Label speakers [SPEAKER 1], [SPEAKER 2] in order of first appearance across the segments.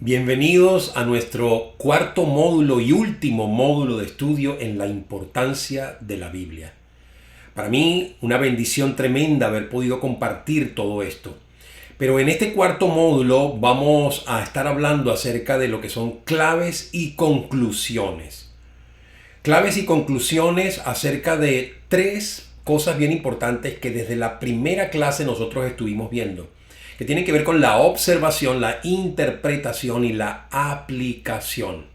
[SPEAKER 1] Bienvenidos a nuestro cuarto módulo y último módulo de estudio en la importancia de la Biblia. Para mí, una bendición tremenda haber podido compartir todo esto. Pero en este cuarto módulo vamos a estar hablando acerca de lo que son claves y conclusiones. Claves y conclusiones acerca de tres cosas bien importantes que desde la primera clase nosotros estuvimos viendo, que tienen que ver con la observación, la interpretación y la aplicación.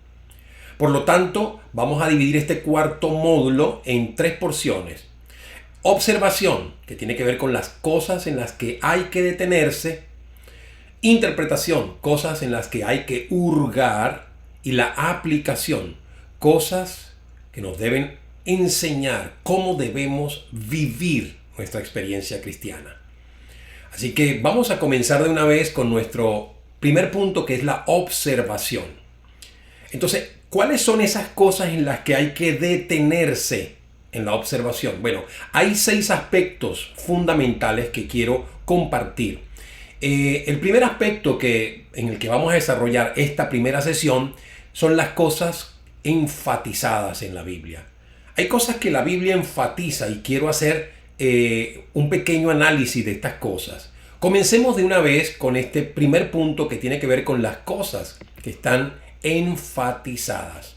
[SPEAKER 1] Por lo tanto, vamos a dividir este cuarto módulo en tres porciones. Observación, que tiene que ver con las cosas en las que hay que detenerse. Interpretación, cosas en las que hay que hurgar. Y la aplicación, cosas que nos deben enseñar cómo debemos vivir nuestra experiencia cristiana. Así que vamos a comenzar de una vez con nuestro primer punto, que es la observación. Entonces, ¿cuáles son esas cosas en las que hay que detenerse en la observación? Bueno, hay 6 aspectos fundamentales que quiero compartir. El primer aspecto en el que vamos a desarrollar esta primera sesión son las cosas enfatizadas en la Biblia. Hay cosas que la Biblia enfatiza y quiero hacer un pequeño análisis de estas cosas. Comencemos de una vez con este primer punto que tiene que ver con las cosas que están enfatizadas.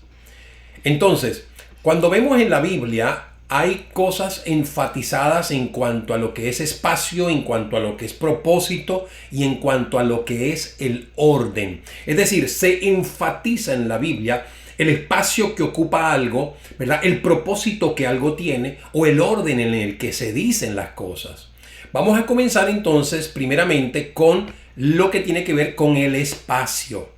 [SPEAKER 1] Entonces, cuando vemos en la Biblia, hay cosas enfatizadas en cuanto a lo que es espacio, en cuanto a lo que es propósito y en cuanto a lo que es el orden. Es decir, se enfatiza en la Biblia el espacio que ocupa algo, ¿verdad? El propósito que algo tiene o el orden en el que se dicen las cosas. Vamos a comenzar entonces primeramente con lo que tiene que ver con el espacio.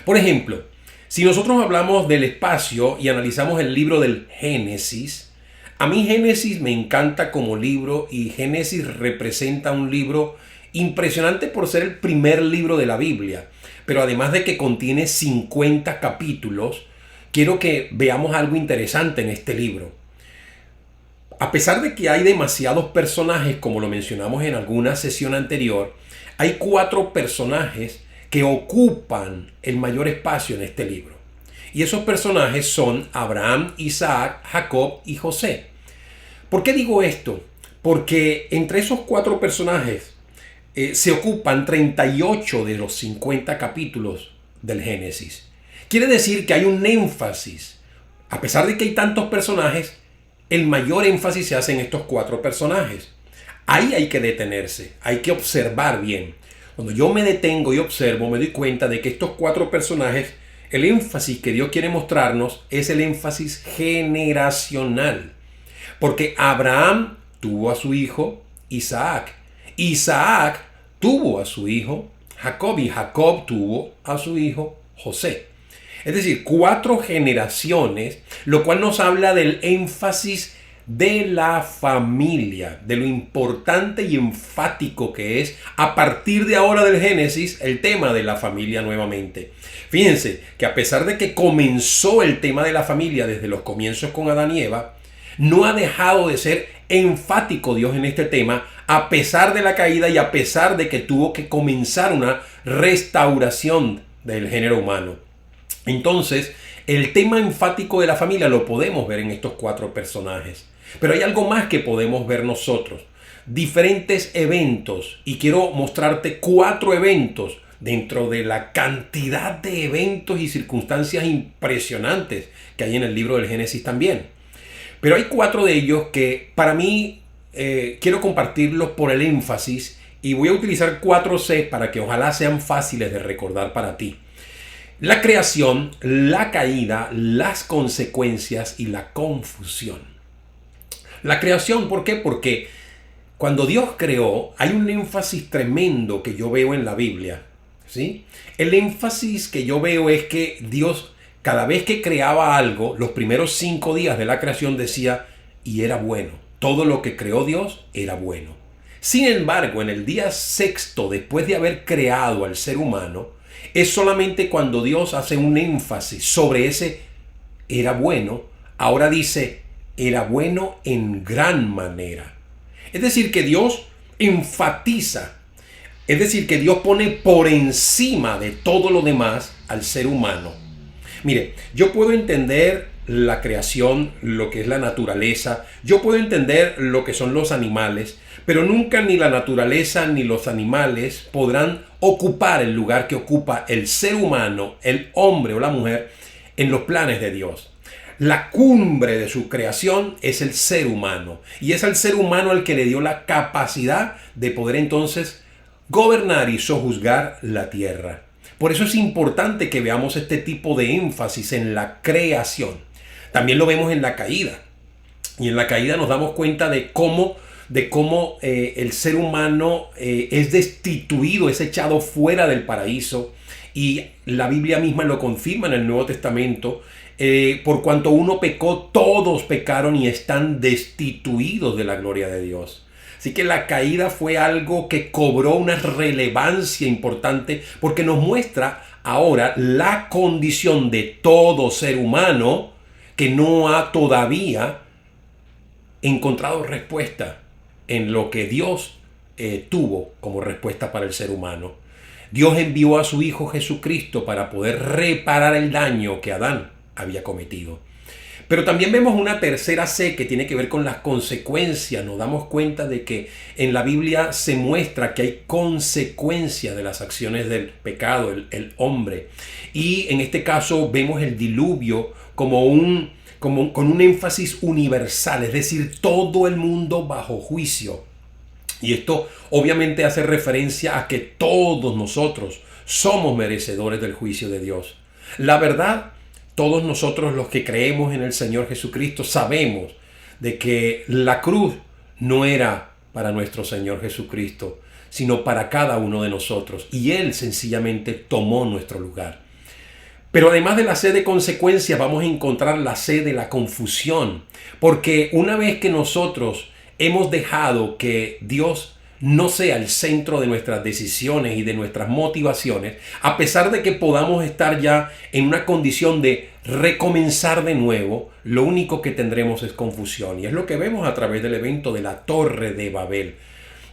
[SPEAKER 1] Por ejemplo, si nosotros hablamos del espacio y analizamos el libro del Génesis, a mí Génesis me encanta como libro y Génesis representa un libro impresionante por ser el primer libro de la Biblia. Pero además de que contiene 50 capítulos, quiero que veamos algo interesante en este libro. A pesar de que hay demasiados personajes, como lo mencionamos en alguna sesión anterior, hay 4 personajes que ocupan el mayor espacio en este libro. Y esos personajes son Abraham, Isaac, Jacob y José. ¿Por qué digo esto? Porque entre esos 4 personajes se ocupan 38 de los 50 capítulos del Génesis. Quiere decir que hay un énfasis. A pesar de que hay tantos personajes, el mayor énfasis se hace en estos 4 personajes. Ahí hay que detenerse, hay que observar bien. Cuando yo me detengo y observo, me doy cuenta de que estos 4 personajes, el énfasis que Dios quiere mostrarnos es el énfasis generacional. Porque Abraham tuvo a su hijo Isaac. Isaac tuvo a su hijo Jacob y Jacob tuvo a su hijo José. Es decir, 4 generaciones, lo cual nos habla del énfasis de la familia, de lo importante y enfático que es a partir de ahora del Génesis el tema de la familia nuevamente. Fíjense que a pesar de que comenzó el tema de la familia desde los comienzos con Adán y Eva, no ha dejado de ser enfático Dios en este tema a pesar de la caída y a pesar de que tuvo que comenzar una restauración del género humano. Entonces, el tema enfático de la familia lo podemos ver en estos 4 personajes. Pero hay algo más que podemos ver nosotros. Diferentes eventos. Y quiero mostrarte 4 eventos dentro de la cantidad de eventos y circunstancias impresionantes que hay en el libro del Génesis también. Pero hay 4 de ellos que para mí quiero compartirlos por el énfasis y voy a utilizar 4 C para que ojalá sean fáciles de recordar para ti. La creación, la caída, las consecuencias y la confusión. La creación, ¿por qué? Porque cuando Dios creó hay un énfasis tremendo que yo veo en la Biblia, ¿sí? El énfasis que yo veo es que Dios, cada vez que creaba algo, los primeros 5 días de la creación decía, y era bueno. Todo lo que creó Dios era bueno. Sin embargo, en el día 6, después de haber creado al ser humano, es solamente cuando Dios hace un énfasis sobre ese era bueno. Ahora dice, era bueno en gran manera. Es decir, que Dios enfatiza Es decir, que Dios pone por encima de todo lo demás al ser humano. Mire, yo puedo entender la creación, lo que es la naturaleza, yo puedo entender lo que son los animales, pero nunca ni la naturaleza ni los animales podrán ocupar el lugar que ocupa el ser humano, el hombre o la mujer, en los planes de Dios. La cumbre de su creación es el ser humano, y es al ser humano el que le dio la capacidad de poder entonces gobernar y sojuzgar la tierra. Por eso es importante que veamos este tipo de énfasis en la creación. También lo vemos en la caída. Y en la caída nos damos cuenta de cómo el ser humano es destituido, es echado fuera del paraíso. Y la Biblia misma lo confirma en el Nuevo Testamento. Por cuanto uno pecó, todos pecaron y están destituidos de la gloria de Dios. Así que la caída fue algo que cobró una relevancia importante porque nos muestra ahora la condición de todo ser humano que no ha todavía encontrado respuesta en lo que Dios tuvo como respuesta para el ser humano. Dios envió a su Hijo Jesucristo para poder reparar el daño que Adán había cometido. Pero también vemos una tercera C que tiene que ver con las consecuencias. Nos damos cuenta de que en la Biblia se muestra que hay consecuencias de las acciones del pecado, el hombre. Y en este caso vemos el diluvio con un énfasis universal, es decir, todo el mundo bajo juicio. Y esto obviamente hace referencia a que todos nosotros somos merecedores del juicio de Dios. La verdad, todos nosotros los que creemos en el Señor Jesucristo sabemos de que la cruz no era para nuestro Señor Jesucristo, sino para cada uno de nosotros. Y Él sencillamente tomó nuestro lugar. Pero además de la C de consecuencias, vamos a encontrar la C de la confusión. Porque una vez que nosotros hemos dejado que Dios no sea el centro de nuestras decisiones y de nuestras motivaciones, a pesar de que podamos estar ya en una condición de recomenzar de nuevo, lo único que tendremos es confusión. Y es lo que vemos a través del evento de la Torre de Babel.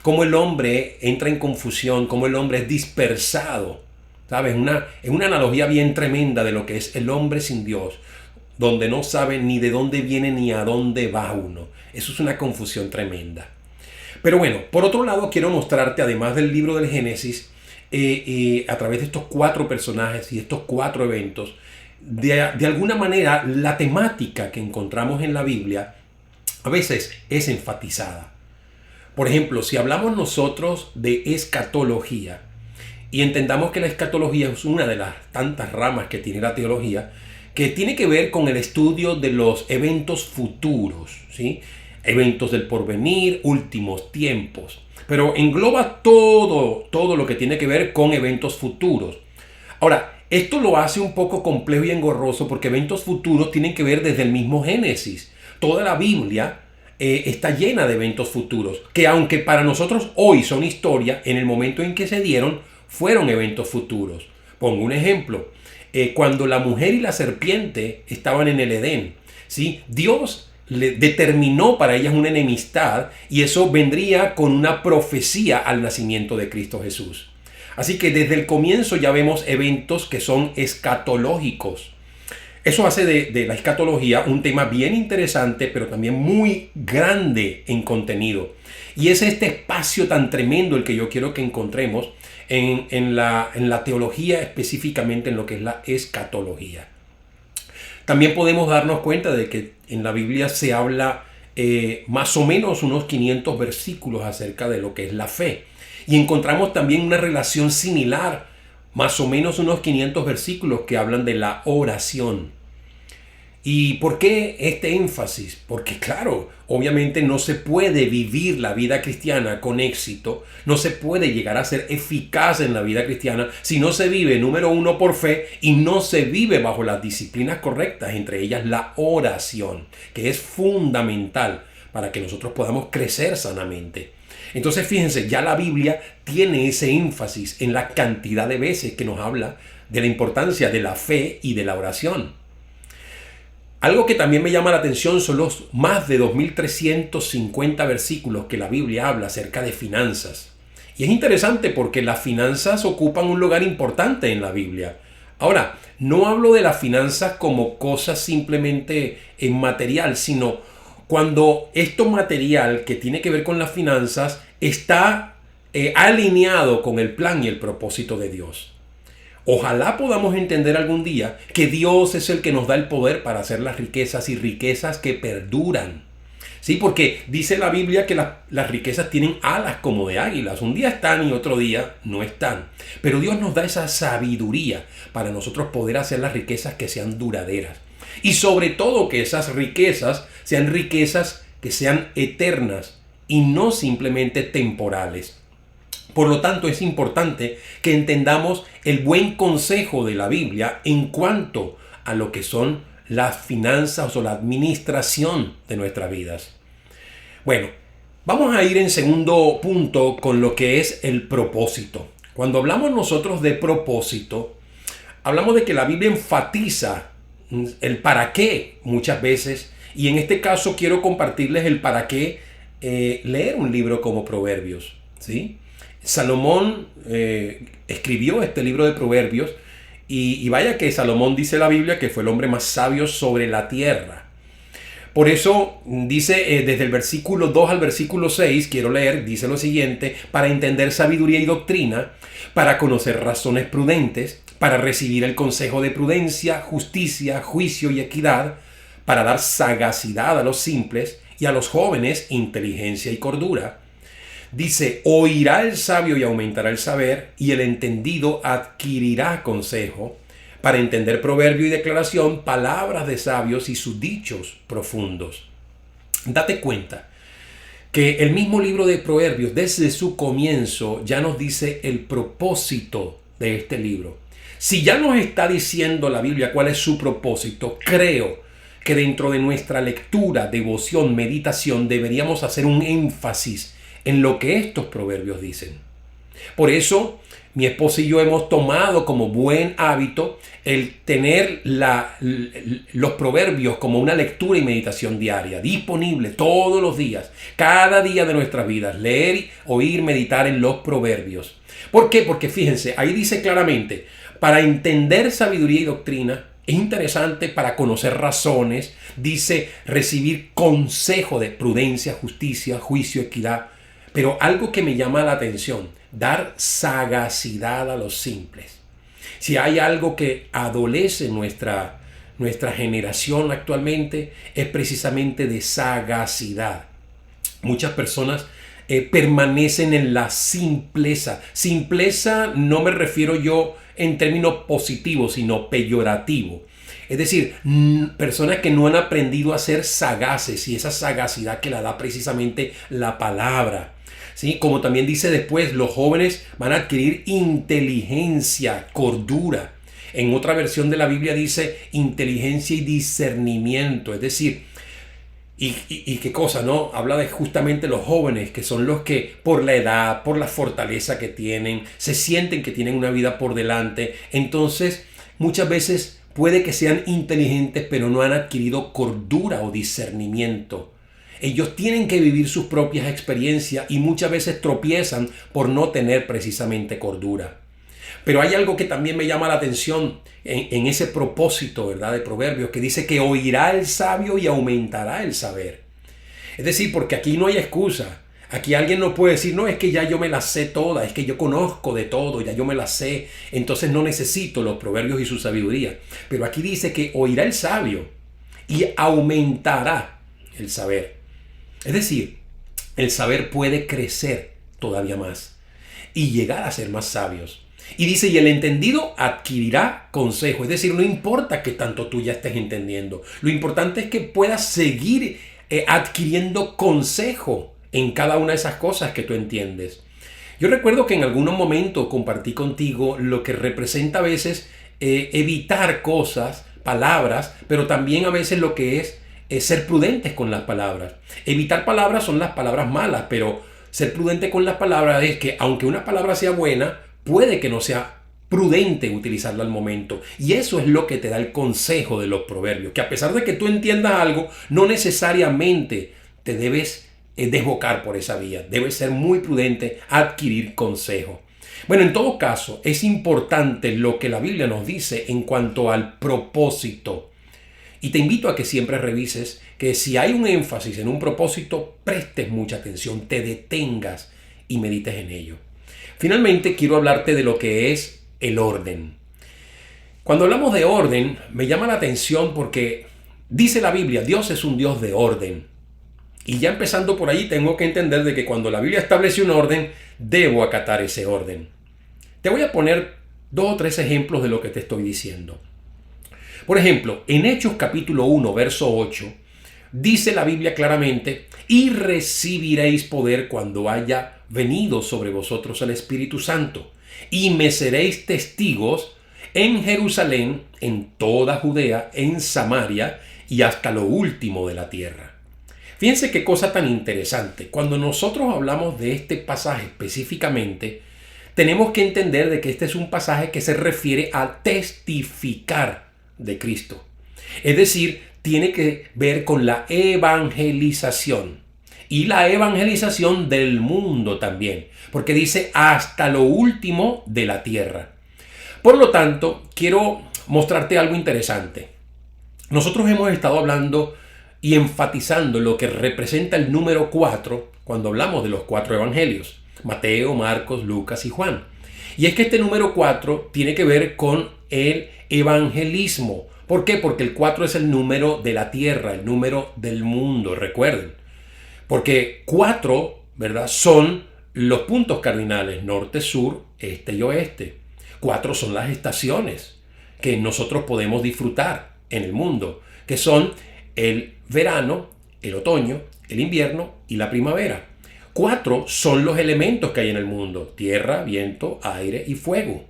[SPEAKER 1] Cómo el hombre entra en confusión, cómo el hombre es dispersado. ¿Sabes? Es una analogía bien tremenda de lo que es el hombre sin Dios, donde no sabe ni de dónde viene ni a dónde va uno. Eso es una confusión tremenda. Pero bueno, por otro lado quiero mostrarte, además del libro del Génesis, a través de estos 4 personajes y estos 4 eventos, de alguna manera la temática que encontramos en la Biblia a veces es enfatizada. Por ejemplo, si hablamos nosotros de escatología y entendamos que la escatología es una de las tantas ramas que tiene la teología, que tiene que ver con el estudio de los eventos futuros, ¿sí? Eventos del porvenir, últimos tiempos. Pero engloba todo lo que tiene que ver con eventos futuros. Ahora, esto lo hace un poco complejo y engorroso porque eventos futuros tienen que ver desde el mismo Génesis. Toda la Biblia está llena de eventos futuros, que aunque para nosotros hoy son historia, en el momento en que se dieron, fueron eventos futuros. Pongo un ejemplo. Cuando la mujer y la serpiente estaban en el Edén, ¿sí? Dios determinó para ellas una enemistad y eso vendría con una profecía al nacimiento de Cristo Jesús. Así que desde el comienzo ya vemos eventos que son escatológicos. Eso hace de la escatología un tema bien interesante, pero también muy grande en contenido. Y es este espacio tan tremendo el que yo quiero que encontremos en la teología, específicamente en lo que es la escatología. También podemos darnos cuenta de que en la Biblia se habla más o menos unos 500 versículos acerca de lo que es la fe. Y encontramos también una relación similar, más o menos unos 500 versículos que hablan de la oración. ¿Y por qué este énfasis? Porque claro, obviamente no se puede vivir la vida cristiana con éxito, no se puede llegar a ser eficaz en la vida cristiana si no se vive, número uno, por fe y no se vive bajo las disciplinas correctas, entre ellas la oración, que es fundamental para que nosotros podamos crecer sanamente. Entonces fíjense, ya la Biblia tiene ese énfasis en la cantidad de veces que nos habla de la importancia de la fe y de la oración. Algo que también me llama la atención son los más de 2.350 versículos que la Biblia habla acerca de finanzas. Y es interesante porque las finanzas ocupan un lugar importante en la Biblia. Ahora, no hablo de las finanzas como cosas simplemente en material, sino cuando esto material que tiene que ver con las finanzas está alineado con el plan y el propósito de Dios. Ojalá podamos entender algún día que Dios es el que nos da el poder para hacer las riquezas y riquezas que perduran. Sí, porque dice la Biblia que las riquezas tienen alas como de águilas. Un día están y otro día no están. Pero Dios nos da esa sabiduría para nosotros poder hacer las riquezas que sean duraderas. Y sobre todo que esas riquezas que sean eternas y no simplemente temporales. Por lo tanto, es importante que entendamos el buen consejo de la Biblia en cuanto a lo que son las finanzas o la administración de nuestras vidas. Bueno, vamos a ir en segundo punto con lo que es el propósito. Cuando hablamos nosotros de propósito, hablamos de que la Biblia enfatiza el para qué muchas veces, y en este caso quiero compartirles el para qué leer un libro como Proverbios, ¿sí? Salomón escribió este libro de Proverbios y vaya que Salomón dice la Biblia que fue el hombre más sabio sobre la tierra. Por eso dice desde el versículo 2 al versículo 6, quiero leer, dice lo siguiente: para entender sabiduría y doctrina, para conocer razones prudentes, para recibir el consejo de prudencia, justicia, juicio y equidad, para dar sagacidad a los simples y a los jóvenes inteligencia y cordura. Dice: oirá el sabio y aumentará el saber, y el entendido adquirirá consejo, para entender proverbio y declaración, palabras de sabios y sus dichos profundos. Date cuenta que el mismo libro de Proverbios, desde su comienzo, ya nos dice el propósito de este libro. Si ya nos está diciendo la Biblia cuál es su propósito, creo que dentro de nuestra lectura, devoción, meditación, deberíamos hacer un énfasis en lo que estos proverbios dicen. Por eso, mi esposa y yo hemos tomado como buen hábito el tener los proverbios como una lectura y meditación diaria, disponible todos los días, cada día de nuestras vidas, leer, oír, meditar en los proverbios. ¿Por qué? Porque fíjense, ahí dice claramente, para entender sabiduría y doctrina. Es interesante para conocer razones, dice recibir consejo de prudencia, justicia, juicio, equidad. Pero algo que me llama la atención, dar sagacidad a los simples. Si hay algo que adolece nuestra generación actualmente, es precisamente de sagacidad. Muchas personas permanecen en la simpleza. Simpleza no me refiero yo en términos positivos, sino peyorativo. Es decir, personas que no han aprendido a ser sagaces, y esa sagacidad que la da precisamente la palabra. ¿Sí? Como también dice después, los jóvenes van a adquirir inteligencia, cordura. En otra versión de la Biblia dice inteligencia y discernimiento. Es decir, y qué cosa, ¿no? Habla de justamente los jóvenes, que son los que por la edad, por la fortaleza que tienen, se sienten que tienen una vida por delante. Entonces, muchas veces puede que sean inteligentes, pero no han adquirido cordura o discernimiento. Ellos tienen que vivir sus propias experiencias y muchas veces tropiezan por no tener precisamente cordura. Pero hay algo que también me llama la atención en ese propósito, ¿verdad?, de Proverbios, que dice que oirá el sabio y aumentará el saber. Es decir, porque aquí no hay excusa. Aquí alguien no puede decir, no, es que ya yo me las sé todas, es que yo conozco de todo, ya yo me las sé, entonces no necesito los proverbios y su sabiduría. Pero aquí dice que oirá el sabio y aumentará el saber. Es decir, el saber puede crecer todavía más y llegar a ser más sabios. Y dice, y el entendido adquirirá consejo. Es decir, no importa que tanto tú ya estés entendiendo. Lo importante es que puedas seguir adquiriendo consejo en cada una de esas cosas que tú entiendes. Yo recuerdo que en algún momento compartí contigo lo que representa a veces evitar cosas, palabras, pero también a veces lo que es ser prudentes con las palabras. Evitar palabras son las palabras malas, pero ser prudente con las palabras es que aunque una palabra sea buena, puede que no sea prudente utilizarla al momento. Y eso es lo que te da el consejo de los proverbios, que a pesar de que tú entiendas algo, no necesariamente te debes desbocar por esa vía. Debe ser muy prudente adquirir consejo. Bueno, en todo caso, es importante lo que la Biblia nos dice en cuanto al propósito. Y te invito a que siempre revises que si hay un énfasis en un propósito, prestes mucha atención, te detengas y medites en ello. Finalmente, quiero hablarte de lo que es el orden. Cuando hablamos de orden, me llama la atención porque dice la Biblia, Dios es un Dios de orden. Y ya empezando por ahí, tengo que entender de que cuando la Biblia establece un orden, debo acatar ese orden. Te voy a poner 2 o 3 ejemplos de lo que te estoy diciendo. Por ejemplo, en Hechos capítulo 1, verso 8, dice la Biblia claramente, y recibiréis poder cuando haya venido sobre vosotros el Espíritu Santo, y me seréis testigos en Jerusalén, en toda Judea, en Samaria y hasta lo último de la tierra. Fíjense qué cosa tan interesante. Cuando nosotros hablamos de este pasaje específicamente, tenemos que entender de que este es un pasaje que se refiere a testificar de Cristo. Es decir, tiene que ver con la evangelización. Y la evangelización del mundo también. Porque dice hasta lo último de la tierra. Por lo tanto, quiero mostrarte algo interesante. Nosotros hemos estado hablando y enfatizando lo que representa el número 4 cuando hablamos de los 4 evangelios. Mateo, Marcos, Lucas y Juan. Y es que este número 4 tiene que ver con el evangelismo. ¿Por qué? Porque el 4 es el número de la tierra, el número del mundo, recuerden. Porque 4, ¿verdad?, son los puntos cardinales, norte, sur, este y oeste. 4 son las estaciones que nosotros podemos disfrutar en el mundo, que son el verano, el otoño, el invierno y la primavera. 4 son los elementos que hay en el mundo: tierra, viento, aire y fuego.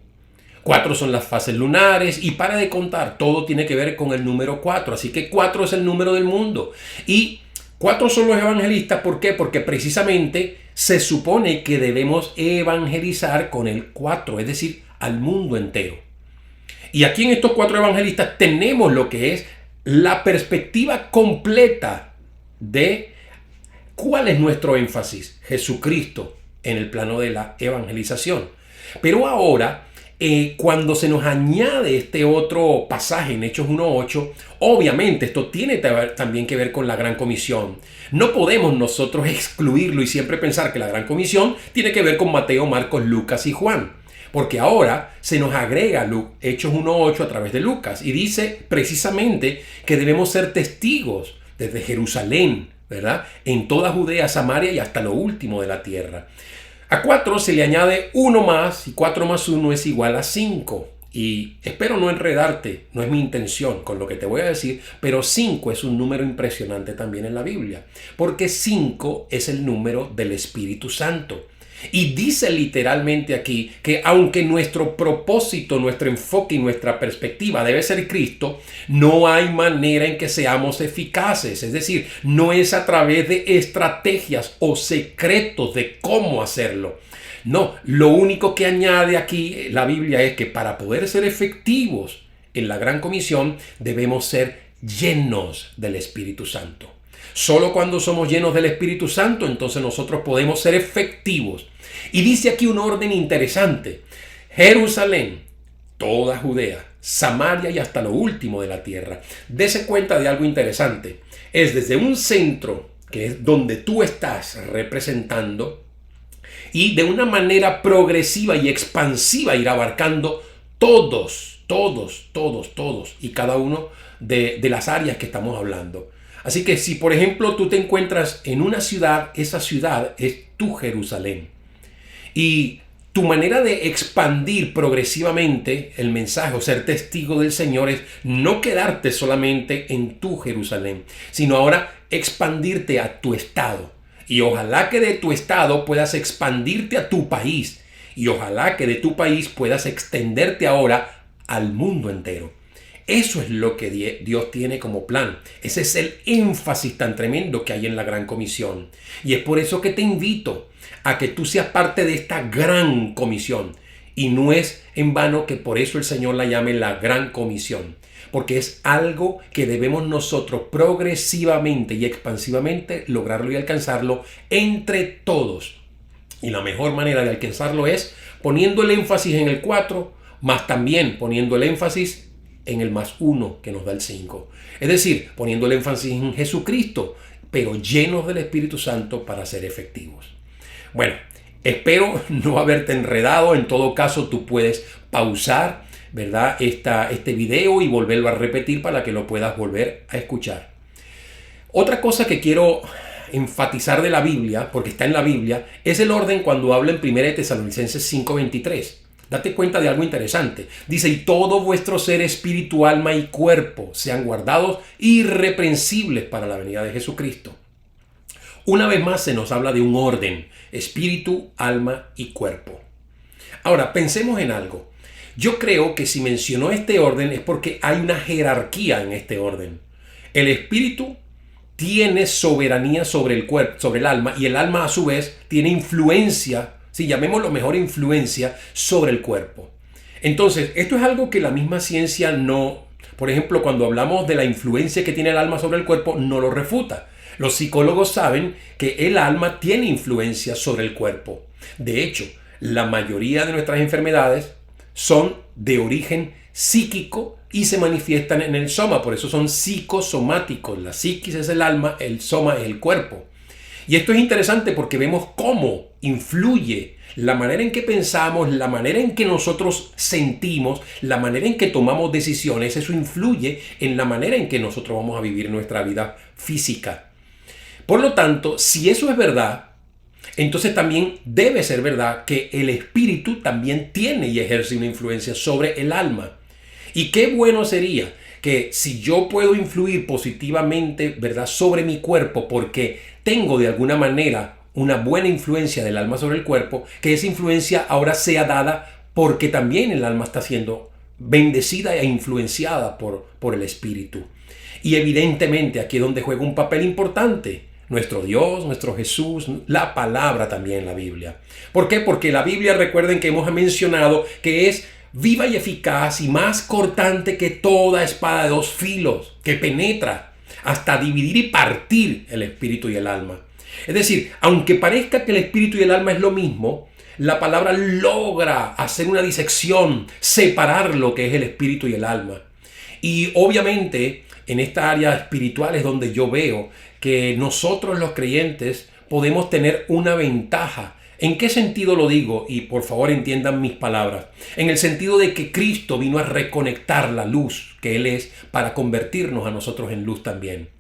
[SPEAKER 1] 4 son las fases lunares y para de contar, todo tiene que ver con el número 4. Así que 4 es el número del mundo. Y 4 son los evangelistas. ¿Por qué? Porque precisamente se supone que debemos evangelizar con el 4, es decir, al mundo entero. Y aquí en estos 4 evangelistas tenemos lo que es la perspectiva completa de cuál es nuestro énfasis: Jesucristo en el plano de la evangelización. Pero ahora, cuando se nos añade este otro pasaje en Hechos 1:8, obviamente esto tiene también que ver con la Gran Comisión. No podemos nosotros excluirlo y siempre pensar que la Gran Comisión tiene que ver con Mateo, Marcos, Lucas y Juan. Porque ahora se nos agrega Hechos 1:8 a través de Lucas y dice precisamente que debemos ser testigos desde Jerusalén, ¿verdad?, en toda Judea, Samaria y hasta lo último de la tierra. A 4 se le añade 1 más y 4 más 1 es igual a 5. Y espero no enredarte, no es mi intención con lo que te voy a decir, pero 5 es un número impresionante también en la Biblia, porque 5 es el número del Espíritu Santo. Y dice literalmente aquí que aunque nuestro propósito, nuestro enfoque y nuestra perspectiva debe ser Cristo, no hay manera en que seamos eficaces. Es decir, no es a través de estrategias o secretos de cómo hacerlo. No, lo único que añade aquí la Biblia es que para poder ser efectivos en la Gran Comisión debemos ser llenos del Espíritu Santo. Solo cuando somos llenos del Espíritu Santo, entonces nosotros podemos ser efectivos. Y dice aquí un orden interesante: Jerusalén, toda Judea, Samaria y hasta lo último de la tierra. Dese cuenta de algo interesante. Es desde un centro, que es donde tú estás representando, y de una manera progresiva y expansiva ir abarcando todos y cada uno de las áreas que estamos hablando. Así que si, por ejemplo, tú te encuentras en una ciudad, esa ciudad es tu Jerusalén. Y tu manera de expandir progresivamente el mensaje o ser testigo del Señor es no quedarte solamente en tu Jerusalén, sino ahora expandirte a tu estado. Y ojalá que de tu estado puedas expandirte a tu país. Y ojalá que de tu país puedas extenderte ahora al mundo entero. Eso es lo que Dios tiene como plan. Ese es el énfasis tan tremendo que hay en la Gran Comisión. Y es por eso que te invito a que tú seas parte de esta Gran Comisión. Y no es en vano que por eso el Señor la llame la gran comisión, porque es algo que debemos nosotros progresivamente y expansivamente lograrlo y alcanzarlo entre todos. Y la mejor manera de alcanzarlo es poniendo el énfasis en el 4, más también poniendo el énfasis en el +1 que nos da el 5. Es decir, poniendo el énfasis en Jesucristo, pero llenos del Espíritu Santo para ser efectivos. Bueno, espero no haberte enredado. En todo caso, tú puedes pausar, ¿verdad?, este video y volverlo a repetir para que lo puedas volver a escuchar. Otra cosa que quiero enfatizar de la Biblia, porque está en la Biblia, es el orden cuando habla en 1 Tesalonicenses 5:23. Date cuenta de algo interesante. Dice, y todo vuestro ser, espíritu, alma y cuerpo sean guardados irreprensibles para la venida de Jesucristo. Una vez más se nos habla de un orden, espíritu, alma y cuerpo. Ahora, pensemos en algo. Yo creo que si mencionó este orden es porque hay una jerarquía en este orden. El espíritu tiene soberanía sobre el cuerpo, sobre el alma, y el alma a su vez tiene influencia, si llamémoslo mejor influencia, sobre el cuerpo. Entonces, esto es algo que la misma ciencia no, por ejemplo, cuando hablamos de la influencia que tiene el alma sobre el cuerpo, no lo refuta. Los psicólogos saben que el alma tiene influencia sobre el cuerpo. De hecho, la mayoría de nuestras enfermedades son de origen psíquico y se manifiestan en el soma, por eso son psicosomáticos. La psiquis es el alma, el soma es el cuerpo. Y esto es interesante porque vemos cómo influye la manera en que pensamos, la manera en que nosotros sentimos, la manera en que tomamos decisiones. Eso influye en la manera en que nosotros vamos a vivir nuestra vida física. Por lo tanto, si eso es verdad, entonces también debe ser verdad que el espíritu también tiene y ejerce una influencia sobre el alma. Y qué bueno sería que si yo puedo influir positivamente, ¿verdad?, sobre mi cuerpo porque tengo de alguna manera una buena influencia del alma sobre el cuerpo, que esa influencia ahora sea dada porque también el alma está siendo bendecida e influenciada por el espíritu. Y evidentemente aquí es donde juega un papel importante nuestro Dios, nuestro Jesús, la palabra también en la Biblia. ¿Por qué? Porque la Biblia, recuerden que hemos mencionado que es viva y eficaz y más cortante que toda espada de dos filos, que penetra hasta dividir y partir el espíritu y el alma. Es decir, aunque parezca que el espíritu y el alma es lo mismo, la palabra logra hacer una disección, separar lo que es el espíritu y el alma. Y obviamente en esta área espiritual es donde yo veo que nosotros los creyentes podemos tener una ventaja. ¿En qué sentido lo digo? Y por favor entiendan mis palabras. En el sentido de que Cristo vino a reconectar la luz que Él es para convertirnos a nosotros en luz también.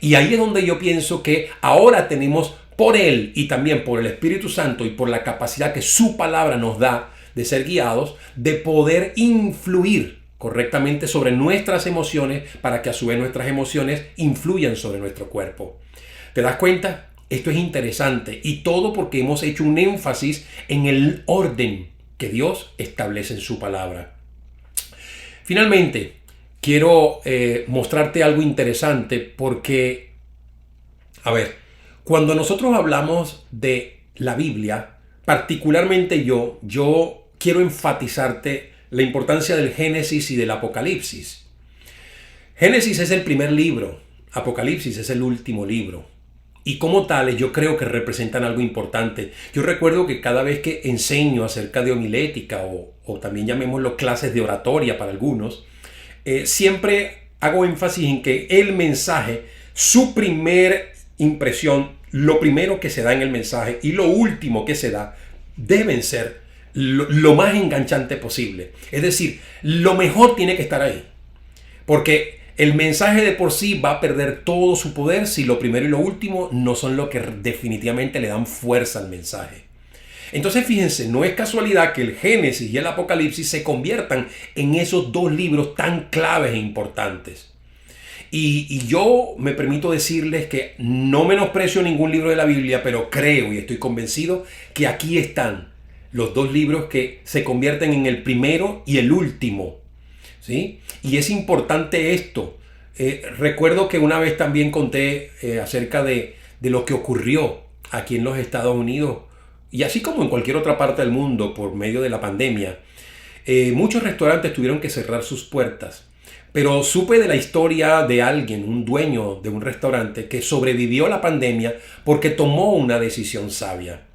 [SPEAKER 1] Y ahí es donde yo pienso que ahora tenemos por Él y también por el Espíritu Santo y por la capacidad que su palabra nos da de ser guiados, de poder influir correctamente sobre nuestras emociones para que a su vez nuestras emociones influyan sobre nuestro cuerpo. ¿Te das cuenta? Esto es interesante y todo porque hemos hecho un énfasis en el orden que Dios establece en su palabra. Finalmente, quiero mostrarte algo interesante porque, a ver, cuando nosotros hablamos de la Biblia, particularmente yo quiero enfatizarte la importancia del Génesis y del Apocalipsis. Génesis es el primer libro, Apocalipsis es el último libro. Y como tales yo creo que representan algo importante. Yo recuerdo que cada vez que enseño acerca de homilética o también llamémoslo clases de oratoria para algunos, siempre hago énfasis en que el mensaje, su primer impresión, lo primero que se da en el mensaje y lo último que se da, deben ser lo más enganchante posible. Es decir, lo mejor tiene que estar ahí. Porque el mensaje de por sí va a perder todo su poder si lo primero y lo último no son lo que definitivamente le dan fuerza al mensaje. Entonces fíjense, no es casualidad que el Génesis y el Apocalipsis se conviertan en esos dos libros tan claves e importantes. Y yo me permito decirles que no menosprecio ningún libro de la Biblia, pero creo y estoy convencido que aquí están los dos libros que se convierten en el primero y el último, ¿sí? Y es importante esto. Recuerdo que una vez también conté acerca de lo que ocurrió aquí en los Estados Unidos y así como en cualquier otra parte del mundo por medio de la pandemia, muchos restaurantes tuvieron que cerrar sus puertas. Pero supe de la historia de alguien, un dueño de un restaurante, que sobrevivió a la pandemia porque tomó una decisión sabia.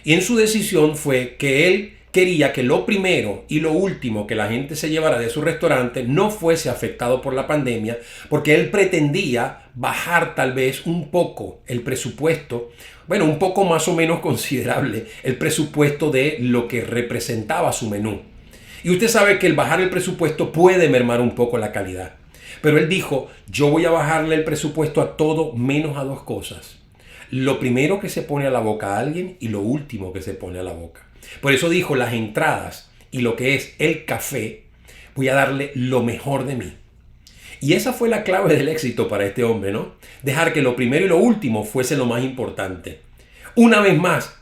[SPEAKER 1] Y en su decisión fue que él quería que lo primero y lo último que la gente se llevara de su restaurante no fuese afectado por la pandemia, porque él pretendía bajar tal vez un poco el presupuesto, bueno, un poco más o menos considerable, el presupuesto de lo que representaba su menú. Y usted sabe que el bajar el presupuesto puede mermar un poco la calidad. Pero él dijo, yo voy a bajarle el presupuesto a todo menos a dos cosas. Lo primero que se pone a la boca a alguien y lo último que se pone a la boca. Por eso dijo, las entradas y lo que es el café, voy a darle lo mejor de mí. Y esa fue la clave del éxito para este hombre, ¿no? Dejar que lo primero y lo último fuese lo más importante. Una vez más,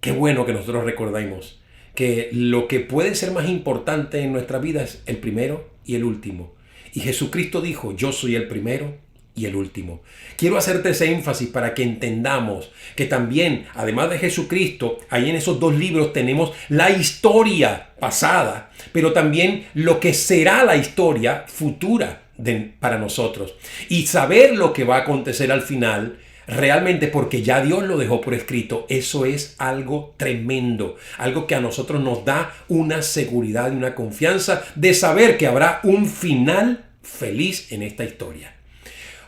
[SPEAKER 1] qué bueno que nosotros recordemos que lo que puede ser más importante en nuestra vida es el primero y el último. Y Jesucristo dijo, yo soy el primero y el último. Quiero hacerte ese énfasis para que entendamos que también, además de Jesucristo, ahí en esos dos libros tenemos la historia pasada, pero también lo que será la historia futura para nosotros. Y saber lo que va a acontecer al final, realmente porque ya Dios lo dejó por escrito, eso es algo tremendo, algo que a nosotros nos da una seguridad y una confianza de saber que habrá un final feliz en esta historia.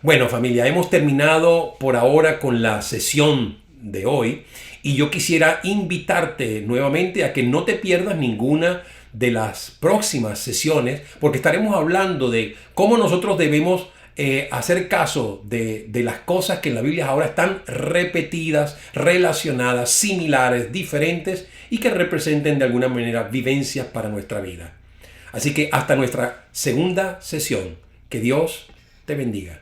[SPEAKER 1] Bueno, familia, hemos terminado por ahora con la sesión de hoy y yo quisiera invitarte nuevamente a que no te pierdas ninguna de las próximas sesiones, porque estaremos hablando de cómo nosotros debemos hacer caso de las cosas que en la Biblia ahora están repetidas, relacionadas, similares, diferentes y que representen de alguna manera vivencias para nuestra vida. Así que hasta nuestra segunda sesión. Que Dios te bendiga.